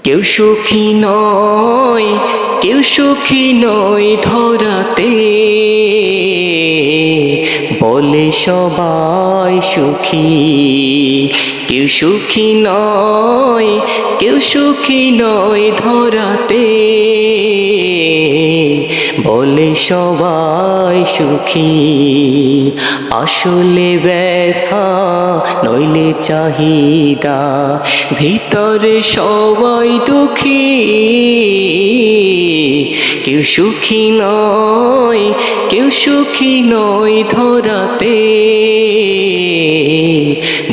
কেউ সুখী নয়, কেউ সুখী নয় ধরাতে, বলে সবাই সুখী। কেউ সুখী নয়, কেউ সুখী নয় ধরাতে, বলে সবাই সুখী। আসলে ব্যথা নইলে চাহিদা, ভিতরে সবাই দুঃখী। কেউ সুখী নয়, কেউ সুখী নয় ধরাতে,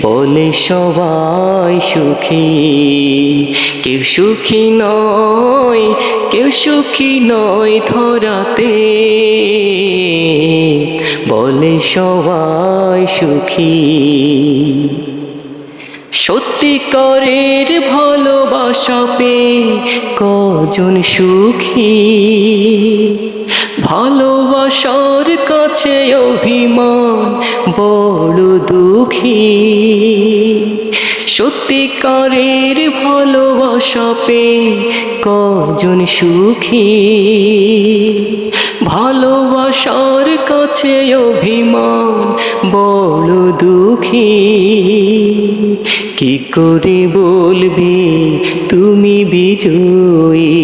বলে সবাই সুখী। কেউ সুখী নয়, কেউ সুখী নয় ধরাতে, বলে সবাই সুখী। সত্যিকারের ভালোবাসা পেয়ে কজন সুখী, ভালোবাসার কাছে অভিমান বড় দুঃখী। সত্যিকারের ভালোবাসা পেয়ে কজন সুখী, ভালোবাসার কাছে অভিমান বড় দুঃখী। কি করে বলবে তুমি বিজয়ী,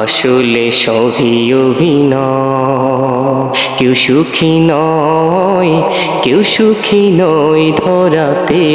আসলে সবই অভিনয়। কেউ সুখী নয়, কেউ সুখী নয় ধরাতে।